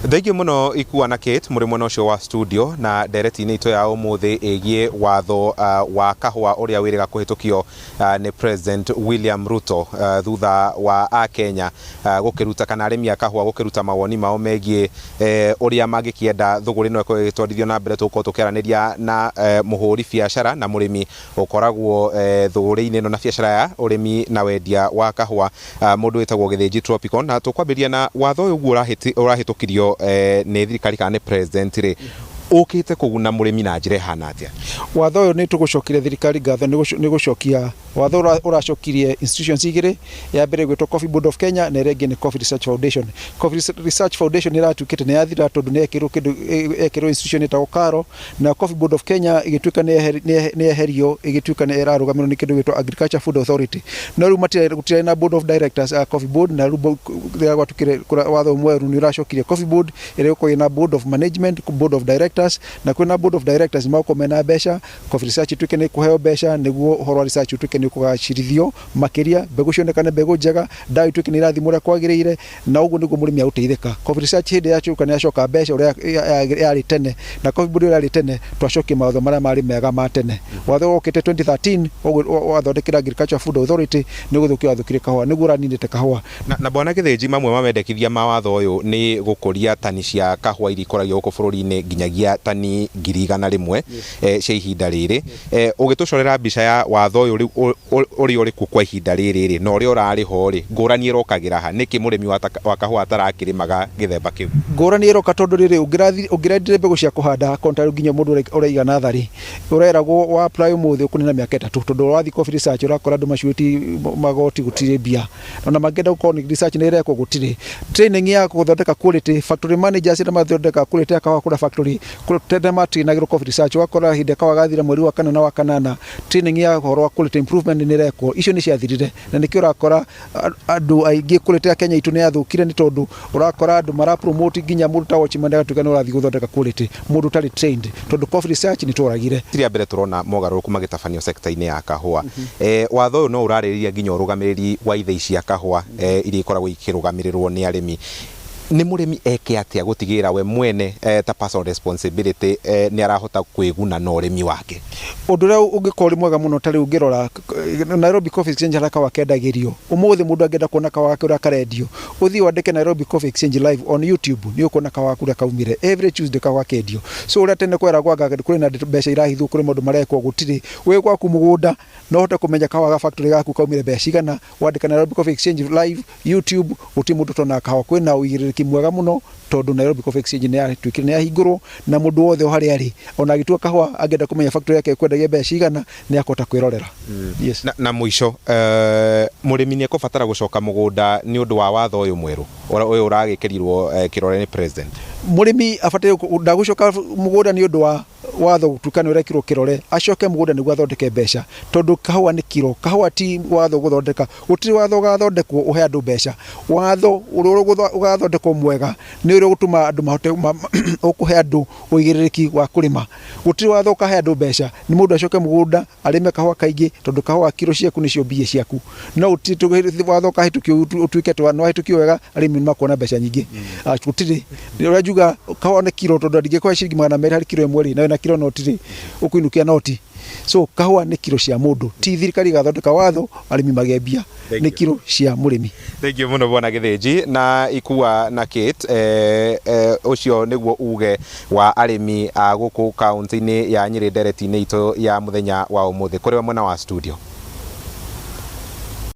Thengiũ mũno ikuwa na Kate mũrĩ mwena ũcio wa studio na ndereti-inĩ itũ ya ũmũthĩ ĩgiĩ watho wa kahũa ũrĩa wĩrĩga kũhĩtũkio nĩ President William Ruto thutha wa Akenya gũkĩruta kana arĩmi a kahũa gũkĩruta mawoni mao megiĩ ũrĩa mangĩkĩenda thũgũrĩ ĩno ĩkorwo ĩgĩtwarithio na mbere. Tũgũkorwo tũkĩaranĩria na mũhũri biacara na mũrĩmi ũkoragwo thũgũrĩ-inĩ ĩno na biacara ya ũrĩmi na wendia wa kahũa, mũndũ wĩtagwo Gĩthĩnji Tropical, na tũkwambĩrĩria na watho ũyũ ũguo ũrahĩtũkirio nĩ thirikari kana nĩ president rĩ ũkĩte kũguna mũrĩmi na njĩra ĩhana atĩa? Watho ũyũ nĩ tũgũcokire thirikari ngatho nĩ gũcokia watho ũracokirie institutions igĩrĩ, ya mbere gwĩtwo Coffee Board of Kenya na ĩrĩa ĩngĩ nĩ Coffee Research Foundation. Coffee Research Foundation ĩratuĩkĩte nĩ yathira tondũ nĩ ekĩrwo institution ĩtagwo KARO, na Coffee Board of Kenya ĩgĩtuĩka nĩ eherio ĩgĩtuĩka nĩ ĩrarũgamĩrĩrwo nĩ kĩndũ gĩtwo Agriculture Food Authority. No rĩu gũtirarĩ na Board of Directors a Coffee Board, na rĩu gwatukire watho mwerũ nĩ ũracokirie Coffee Board ĩrĩa ĩkoragwo na Board of Management, Board of Directors, na kwĩna Board of Directors magũkorwo mena mbeca. Coffee Research ĩtuĩke nĩ kũheo mbeca nĩguo ũhoro wa research ũtuĩke nĩ kũgacĩrithio makĩria, mbegũ cionekane mbegũ njega, ndawa ituĩke nĩ irathimwo ũrĩa kwagĩrĩire, na ũguo nĩguo mũrĩmi agũteithĩka. Coffee Research hĩndĩ yacoka nĩ yacoka mbeca ũrĩa yarĩ tene, na Coffee Board ũrĩa yarĩ tene twacokia mawatho marĩa marĩ mega ma tene. Watho wokĩte 2013 wathondekera Agriculture Food Authority nĩ gũthũkia wathũkire kahũa, nĩguo ũraninĩte kahũa. Na bwana Gĩthĩnji, mamwe ma mendekithia ma watho ũyũ nĩ gũkũria tani cia kahũa iria ikoragio gũkũ bũrũri-inĩ nginyagia tani 100,000 cia ihinda rĩrĩ. Ũgĩtũcorera mbica ya watho ũyũ ũrĩa ũrĩ kuo kwa ihinda rĩrĩ na ũrĩa ũrarĩ ho rĩ, ngũrani ĩrokagĩra ha? Nĩkĩ mũrĩmi wa kahũa atarakĩrĩmaga gĩthemba kĩu? Ngũrani ĩroka tondũ rĩrĩ ũngĩrendire mbegũ cia kũhanda kontarĩ nginya mũndũ ũraiga natharĩ, ũreragwo wa apply ũmũthĩ ũkũnina mĩaka 3, tondũ ũrathiĩ Coffee Research ũrakora andũ macuĩti magoti gũtirĩ mbia, na mangĩenda gũkorwo nĩ research nĩ ĩrekwo gũtirĩ training ya gũthondeka quality. Factory managers arĩa mathondeka quality ya kahũa kũrĩa factory tene matinagĩrwo Coffee Research, ũgakora hĩndĩ kahũa gathira mweri wa 4 na wa 8 training ya ũhoro wa quality improvement nĩ ĩrekwo. Icio nĩ ciathirire, na nĩkĩo ũrakora andũ aingĩ quality ya Kenya itũ nĩ yathũkire, nĩ tondũ ũrakora andũ mara promote nginya mũndũ ta watchman agatuĩka nĩ ũrathiĩ gũthondeka quality, mũndũ ũtarĩ trained, tondũ Coffee Research nĩ tũragire. Rĩa mbere tũrona mogarũrũku magĩtabanio sector-inĩ ya kahũa. Watho ũyũ no ũrarĩrĩria nginya ũrũgamĩrĩri wa ithĩi cia kahũa iria ikoragwo ikĩrũgamĩrĩrwo nĩ arĩmi. Nĩ mũrĩmi eke atĩa gũtigĩrĩra we mwene ta personal responsibility nĩ arahota kwĩguna na ũrĩmi wake? Ũndũ ũrĩa ũngĩkorwo mwega mũno tarĩ ũngĩrora Nairobi Coffee Exchange harĩa kahũa kendagĩrio, ũmũthĩ mũndũ angĩenda kuona kahũa gake ũrĩa karendio, ũthiĩ wandĩke Nairobi Coffee Exchange live on YouTube, nĩ ũkuona kahũa kũrĩa kaumire every Tuesday kahũa kendio. So ũrĩa tene kweragwo kũrĩ na mbeca irahithwo kũrĩ maũndũ marekwo gũtirĩ, wĩ gwaku mũgũnda no hote kũmenya kahũa ga factory gaku kaumire mbeca cigana, wandĩka Nairobi Coffee Exchange live YouTube, gũtirĩ mũndũ tona kahũa. Kwĩna ũigĩrĩrĩki mwega mũno tondũ Nairobi Coffee Exchange nĩ yahingũrwo, na mũndũ wothe harĩa arĩ ona agĩtua kahũa angĩenda kũmenya factory yake kwendagia mbeca cigana nĩ akota kwĩrorera. Yes. Na mũico mũrĩmi nĩ ekũbatara gũcoka mũgũnda nĩ ũndũ wa watho ũyũ mwerũ ũyũ ũragĩkĩrirwo kĩrore nĩ president? Mũrĩmi abataire ndagũcoka mũgũnda nĩ ũndũ wa watho gũtuĩka nĩ ũrekĩrwo kĩrore, acoke mũgũnda nĩguo athondeke mbeca, tondũ kahũa nĩ kiro, kahũa ti watho gũthondeka. Gũtirĩ watho ũgathondekwo ũhe andũ mbeca. Watho ũrĩa ũgathondekwo mwega nĩ ũrĩa ũgũtũma andũ mahote ũkũhe andũ ũigĩrĩrĩki wa kũrĩma. Gũtirĩ watho ũkahe andũ mbeca, nĩ mũndũ acoke mũgũnda arĩme kahũa kaingĩ, tondũ kahũa kiro ciaku nĩcio mbia ciaku. No watho kahĩtũkio ũtuĩke nĩ wahĩtũkio wega, arĩmi nĩ makuona mbeca nyingĩ. Gũtirĩ ũrĩa njuga kahũa nĩ kiro, tondũ ndingĩkũhe ciringi 200 harĩ kiro ĩmwe na wĩna kiro noti rĩ ũkũinũkia noti. So kahũa nĩ kiro cia mũndũ, ti thirikari gathondeka watho arĩmi magembia, nĩ kiro cia mũrĩmi. Thengiũ mũno bwana Gĩthĩnji, na ikuwa na Kate ũcio nĩguo uge wa arĩmi a gũkũ kaunti-inĩ ya Nyĩrĩ ndereti-inĩ itũ ya mũthenya wa ũmũthĩ. Kũrĩ we mwena wa studio.